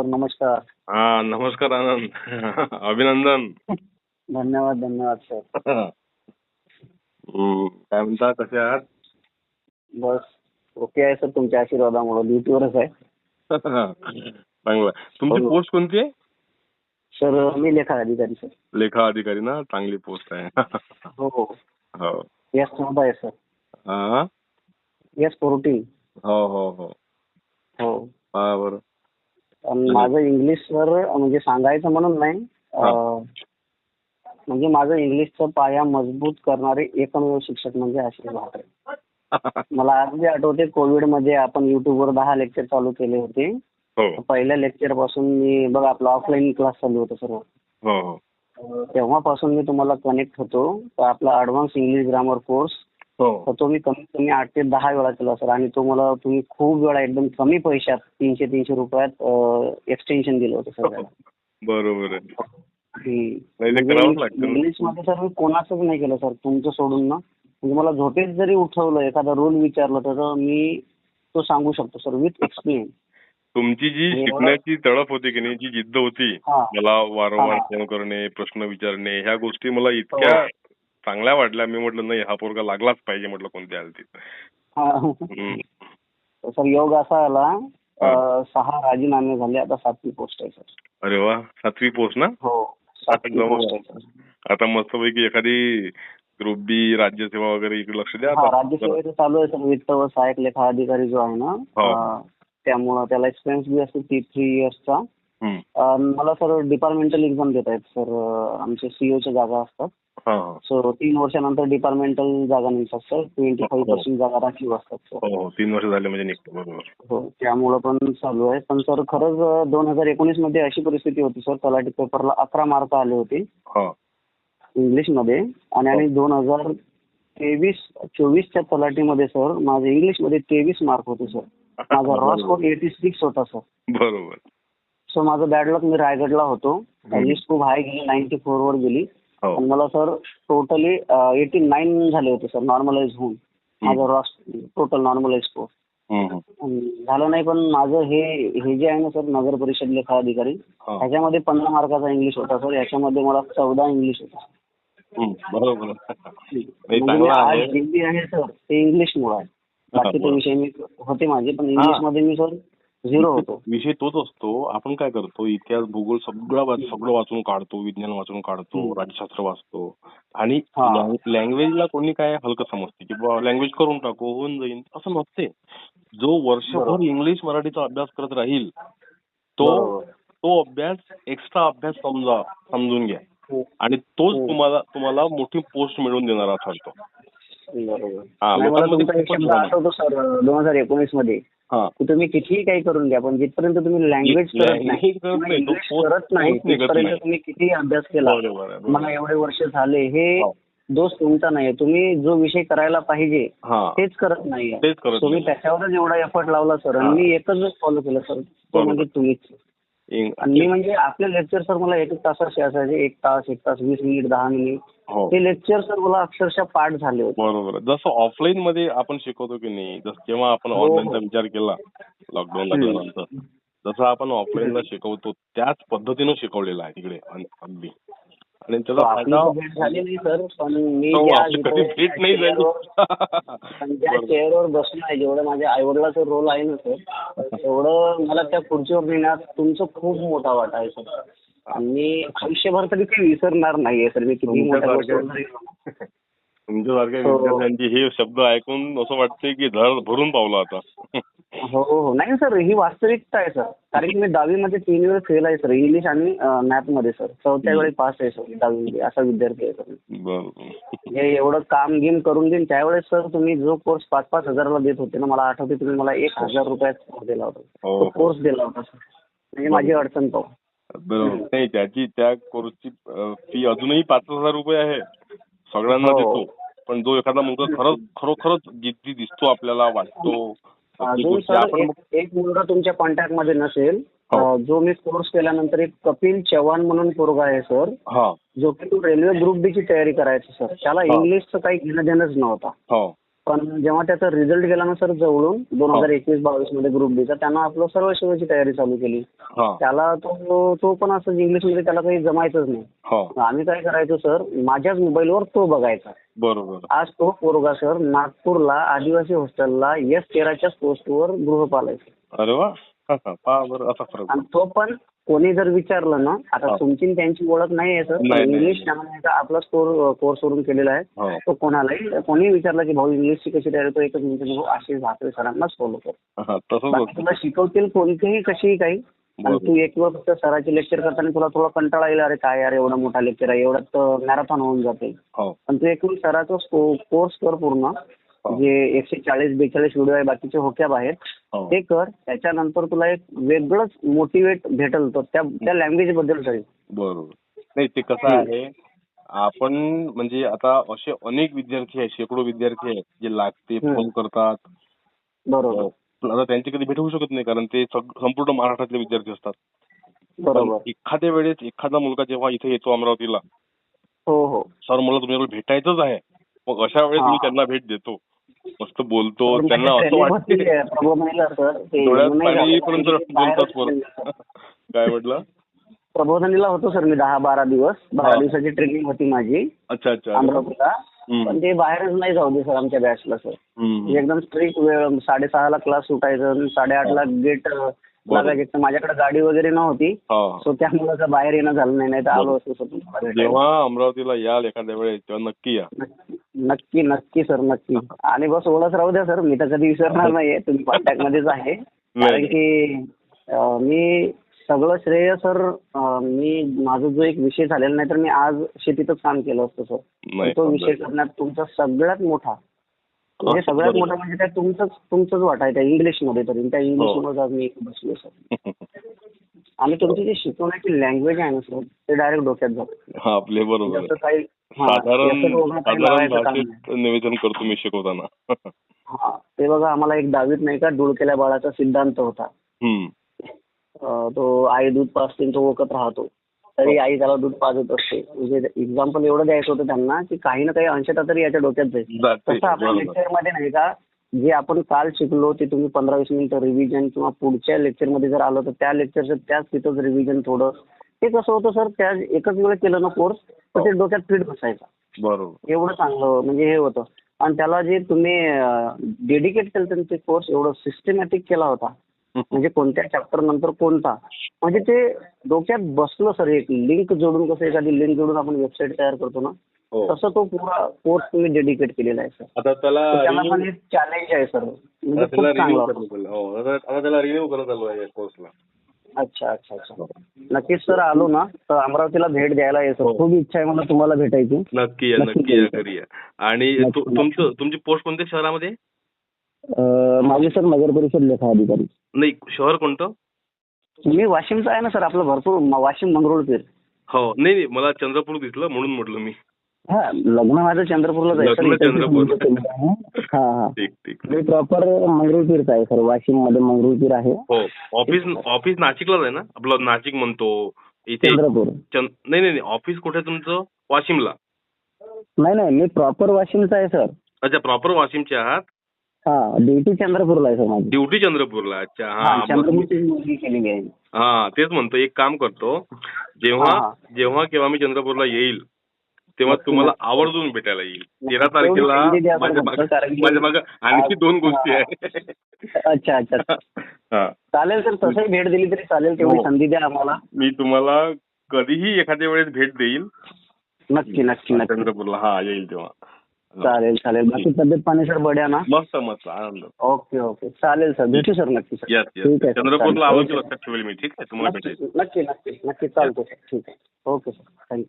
नमस्कार. हा नमस्कार आनंद. अभिनंदन. धन्यवाद धन्यवाद सर. काय म्हणता, कसे आहात? बस ओके आहे सर, तुमच्या आशीर्वादामुळे ड्युटीवरच आहे. चांगलं. तुमची हो. पोस्ट कोणती आहे? सर मी लेखा अधिकारी सर. लेखा अधिकारी ना, चांगली पोस्ट आहे. हो हो. हो. यस नव्हता आहे सर. हा? यस 14. हो हो हो. हो. बरं. आणि माझं इंग्लिश सर म्हणजे सांगायचं म्हणून नाही, म्हणजे माझं इंग्लिशचा पाया मजबूत करणारे एकमेव शिक्षक म्हणजे आशिष भाकरे. मला आज बी आठवते, कोविडमध्ये आपण युट्यूबवर 10 लेक्चर चालू केले होते. हो पहिल्या लेक्चर पासून मी बघा, आपला ऑफलाईन क्लास चालू होता सर्व. हो हो तेव्हापासून मी तुम्हाला कनेक्ट होतो. तर आपला ऍडव्हान्स इंग्लिश ग्रामर कोर्स हो. तो मी कमीत कमी 8 ते 10 वेळा केला सर. आणि तो मला तुम्ही खूप वेळा एकदम कमी पैशात 300 रुपयात एक्सटेन्शन दिलं होतं सर. बरोबर आहे. नाही, ते म्हणजे करावंच लागतं. इंग्लिशमध्ये सर मी कोणाचंच नाही केलं सर, तुमचं सोडून ना. म्हणजे मला झोपेत जरी उठवलं, एखादा रूल विचारलं तर मी तो सांगू शकतो सर विथ एक्सप्लेन. तुमची जी शिकण्याची तडफ होती की नाही, जी जिद्द होती, हा. मला वारंवार फोन करणे, प्रश्न विचारणे, ह्या गोष्टी मला इतक्या चांगल्या वाटल्या. मी म्हटलं नाही, हा पोरगा लागलाच पाहिजे म्हटलं कोणत्या हालतीत. सर योग असा आला, 6 राजीनामे झाले, आता 7वी पोस्ट आहे सर. अरे वा, 7वी पोस्ट ना? हो, 7वी पोस्ट आहे सर. आता मस्तपैकी एखादी ग्रुप बी, राज्यसेवा वगैरे इकडे लक्ष द्या. राज्यसेवेचं चालू आहे सर, वित्त व सहाय्यक लेखा अधिकारी जो आहे ना, त्यामुळं त्याला एक्सपिरियन्स बी असतो 3 इयर्सचा. मला सर डिपार्टमेंटल एक्झाम देत आहेत सर, आमचे सीओच्या जागा असतात. सो 3 वर्षानंतर डिपार्टमेंटल जागा निघतात सर. 25% जागा राखीव असतात सर. हो, 3 वर्ष झाले म्हणजे निघतो. बरोबर. हो, त्यामुळं पण चालू आहे. पण सर खरंच 2019 मध्ये अशी परिस्थिती होती सर, तलाठी पेपरला 11 मार्क आले होते इंग्लिशमध्ये. आणि 2023-24च्या तलाठीमध्ये सर माझे इंग्लिशमध्ये 23 मार्क होते सर. माझा रॉ स्कोर 86 होता सर. बरोबर. सो माझं बॅड लक, मी रायगडला होतो. लिस्ट खूप हाय गेली, 94 वर गेली. आणि मला सर टोटली 89 झाले होते सर, नॉर्मलाइज होऊन. माझं रॉ टोटल नॉर्मलाइज स्कोर झालं नाही. पण माझं हे जे आहे ना सर, नगर परिषद लेखा अधिकारी, ह्याच्यामध्ये 15 मार्काचा इंग्लिश होता सर. ह्याच्यामध्ये मला 14 इंग्लिश होता. बरोबर. म्हणजे आज हिंदी आहे सर, ते इंग्लिशमुळे आहे. बाकीचे विषय मी होते माझे, पण इंग्लिशमध्ये मी सर 0 होतो. विषय तोच असतो. आपण काय करतो, इतिहास, भूगोल सगळं वाचून काढतो, विज्ञान वाचून काढतो, राज्यशास्त्र वाचतो. आणि लँग्वेजला कोणी काय हलकं समजते की बाबा लँग्वेज करून टाकू, होऊन जाईल, असं नसते. जो वर्षभर इंग्लिश मराठीचा अभ्यास करत राहील, तो अभ्यास एक्स्ट्रा अभ्यास समजून घ्या. आणि तोच तुम्हाला मोठी पोस्ट मिळवून देणारा ठरतो. आठवतो सर 2019 मध्ये, तुम्ही कितीही काही करून घ्या, पण जिथपर्यंत तुम्ही लँग्वेज करत नाही तिथपर्यंत तुम्ही कितीही अभ्यास केला, मला एवढे वर्ष झाले, हे दोष तुमचा नाही. तुम्ही जो विषय करायला पाहिजे तेच करत नाही. तुम्ही त्याच्यावरच एवढा एफर्ट लावला सर. आणि मी एकच फॉलो केलं सर, तो म्हणजे तुम्हीच. आणि मी म्हणजे आपले लेक्चर सर मला 1 तासाचे असायचे, 1 तास 20 मिनिट 10 मिनिट, ते लेक्चर सर मला अक्षरशः पाठ झाले होते. बरोबर. जसं ऑफलाईन मध्ये आपण शिकवतो की नाही, जेव्हा आपण ऑनलाईनचा विचार केला लॉकडाऊन लागल्यानंतर, जसं आपण ऑफलाईनला शिकवतो त्याच पद्धतीनं शिकवलेलं आहे तिकडे अगदी. आणि त्याला झाली नाही सर, पण मी ज्या चेअरवर बसलो आहे, जेवढं माझ्या आईवडिलाचा रोल आहे ना सर, तेवढं मला त्या खुर्चीवर नेण्यात तुमचं खूप मोठा वाटा आहे सर. आणि आयुष्यभर तरी काही विसरणार नाहीये सर मी किती मोठ्या तुमच्यासारख्या विद्यार्थ्यांची हे शब्द ऐकून असं वाटतंय की धड भरून पावलं आता. हो, नाही सर, ही वास्तविकता आहे सर. कारण की मी 10वी मध्ये 3 वेळेस फेल आहे सर, इंग्लिश आणि मॅथ मध्ये सर. 4थ्या वेळी पास आहे सर 10वी मध्ये, असा विद्यार्थी आहे सर. हे एवढं काम गेम करून देईन त्यावेळेस सर, तुम्ही जो कोर्स 5-5 हजाराला देत होते ना, मला आठवते तुम्ही मला 1000 रुपयात दिला होता, तो कोर्स दिला होता सर. म्हणजे माझी अडचण पाहू. बरोबर. नाही, त्या कोर्सची फी अजूनही 5,000 रुपये आहे, सगळ्यांना देतो. पण जो एखादा मुलगा खरोखरच जिद्दी दिसतो, आपल्याला वाटतो. एक मुलगा तुमच्या कॉन्टॅक्ट मध्ये नसेल, जो मी कोर्स केल्यानंतर, एक कपिल चव्हाण म्हणून पोरगा आहे सर, जो की तो रेल्वे ग्रुप बी ची तयारी करायचा सर. त्याला इंग्लिशचं काही घेणं देणंच नव्हता. पण जेव्हा त्याचा रिझल्ट गेला ना सर जवळून 2021-22 मध्ये ग्रुप डी चा, त्यांना आपलं सर्व सेवेची तयारी चालू केली. त्याला तो पण असं इंग्लिशमध्ये त्याला काही जमायचंच नाही. आम्ही काय करायचो सर, माझ्याच मोबाईलवर तो बघायचा. बरोबर. आज तो पोरगा सर नागपूरला आदिवासी हॉस्टेलला S13च्या पोस्टवर गृहपाल आहे. अरे वा. पहा बरं असा फरक. आणि तो पण कोणी जर विचारलं ना, आता तुमची त्यांची ओळख नाही आहे सर, इंग्लिश त्यामध्ये आपला कोर्स वरून केलेला आहे. तो कोणी विचारलं की भाऊ इंग्लिशची कशी तयारी, तो एकच म्हणतो आशिष भाकरे सरांना फॉलो कर. तुला शिकवतील कोणतेही कशीही काही. आणि तू एक वेळ फक्त सरांचे लेक्चर करताना तुला थोडा कंटाळा येईल, अरे काय यार एवढा मोठा लेक्चर आहे, एवढ्यात मॅरेथॉन होऊन जाते. पण तू एक वेळ सराचा कोर्स कर पूर्ण, जे 140-42 व्हिडिओ आहे बाकीचे होक्या बाहेर ते कर. त्याच्यानंतर तुला एक वेगळंच मोटिवेट भेटल त्या लँग्वेज बद्दल तरी. बरोबर. नाही ते कसं आहे, आपण म्हणजे आता असे अनेक विद्यार्थी आहेत, शेकडो विद्यार्थी आहेत जे लागते फोन करतात. बरोबर. आता त्यांची कधी भेट होऊ शकत नाही, कारण ते संपूर्ण महाराष्ट्रातले विद्यार्थी असतात. बरोबर. एखाद्या वेळेस एखादा मुलगा जेव्हा इथे येतो अमरावतीला, हो सर मला तुमच्याकडे भेटायचंच आहे, मग अशा वेळेस मी त्यांना भेट देतो, मस्त बोलतो, त्यांना असं वाटते डोळ्यात पाणी बोलतात परत. काय म्हटलं? प्रबोधनीला होतो सर मी 10-12 दिवस. 12 दिवसाची ट्रेनिंग होती माझी. अच्छा. अमरावतीला. पण ते बाहेरच नाही जाऊ दे सर आमच्या बॅचला सर. एकदम स्ट्रिक्ट वेळ, 6:30ला क्लास सुटायचं, 8:30ला गेट लागायचं. माझ्याकडे गाडी वगैरे नव्हती, सो त्यामुळे बाहेर येणं झालं नाही, तर आलो असतो सर. जेव्हा अमरावतीला याल एखाद्या वेळेस तेव्हा नक्की या. नक्की सर नक्की. आणि बस ओळख राहू द्या सर, मी तर कधी विसरणार नाहीये, तुम्ही कॉन्टॅक्ट मध्येच आहे. कारण की मी सगळं श्रेय सर, माझा जो एक विषय झालेला नाही तर मी आज शेतीतच काम केलं असतं सर. तो विषय करण्यात तुमचा सगळ्यात मोठा म्हणजे काय तुमचंच वाटायचं इंग्लिशमध्ये तरी. त्या इंग्लिशमध्ये आज मी बसलो सर. आणि तुमची जी शिकवण्याची लँग्वेज आहे ना सर, ते डायरेक्ट डोक्यात जातं. आपले बरोबर. निवेदन करतो मी शिकवताना. ते बघा, आम्हाला एक 10वीत नाही का डुळकेल्या बाळाचा सिद्धांत होता. तो आई दूध पाजते तो ओकत राहतो, तरी आई त्याला दूध पाजत असते. म्हणजे एक्झाम्पल एवढं द्यायचं होतं त्यांना की काही ना काही अंशतः तरी याच्या डोक्यात जाईल. तसं आपल्या लेक्चरमध्ये नाही का, जे आपण काल शिकलो ते तुम्ही 15-20 मिनिटं रिव्हिजन किंवा पुढच्या लेक्चरमध्ये जर आलं तर त्या लेक्चरचं त्याच तिथंच रिव्हिजन थोडं. ते कसं होतं सर, त्या एकच वेळ केलं ना कोर्स तर ते डोक्यात फिट बसायचा. बरोबर. एवढं चांगलं म्हणजे हे होतं. आणि त्याला जे तुम्ही डेडिकेट केलं ते कोर्स एवढं सिस्टमॅटिक केला होता, म्हणजे कोणत्या चॅप्टर नंतर कोणता, म्हणजे ते डोक्यात बसलं सर. एक लिंक जोडून, कसं एखादी लिंक जोडून आपण वेबसाईट तयार करतो ना, तसं तो पुरा कोर्स तुम्ही डेडिकेट केलेला आहे सर. आता त्याला पण एक चॅलेंज आहे सर, म्हणजे खूप चांगलं. त्याला रिन्यू करत आलो आहे कोर्सला. अच्छा. नक्कीच सर, आलो ना तर अमरावतीला भेट द्यायला आहे सर. खूप इच्छा आहे मला तुम्हाला भेटायची. नक्की या. आणि तुमची पोस्ट कोणत्या शहरामध्ये? माझी सर नगर परिषद लेखा अधिकारी. नाही, शहर कोणतं? मी वाशिमचा आहे ना सर, आपलं भरपूर वाशिम मंगरुळपीर. हो. नाही, मला चंद्रपूर दिसलं म्हणून म्हटलं मी. लग्न माझं चंद्रपूरला आहे. मी प्रॉपर मंगरुळपीरचा आहे सर, वाशिम मध्ये मंगरुळपीर आहे. हो. ऑफिस नाशिकलाच आहे ना आपलं? नाशिक म्हणतो इथे. चंद्रपूर. नाही, ऑफिस कुठे तुमचं? वाशिमला? नाही, मी प्रॉपर वाशिमचा आहे सर. अच्छा, प्रॉपर वाशिमचे आहात? ड्युटी चंद्रपूरला आहे सर माझी. ड्युटी चंद्रपूरला. अच्छा. तेच म्हणतो, एक काम करतो, जेव्हा केव्हा मी चंद्रपूरला येईल तेव्हा तुम्हाला आवर्जून भेटायला येईल. 13 तारखेला माझ्या मागे आणखी 2 गोष्टी आहेत. अच्छा. चालेल सर, तसंही भेट दिली तरी चालेल, तेवढी संधी द्या आम्हाला. मी तुम्हाला कधीही एखाद्या वेळेस भेट देईल. नक्की. चंद्रपूरला येईल तेव्हा. चालेल. बाकी तब्येत पाणी सर बढ्या ना? मस्त आनंद. ओके. चालेल सर, भेटू सर नक्की सर. ठीक आहे. चंद्रपूरला आवाज लक्षात ठेवेल मी. ठीक आहे, तुम्हाला भेटायचं. नक्की चालतो सर. ठीक आहे. Okay sir, thank you.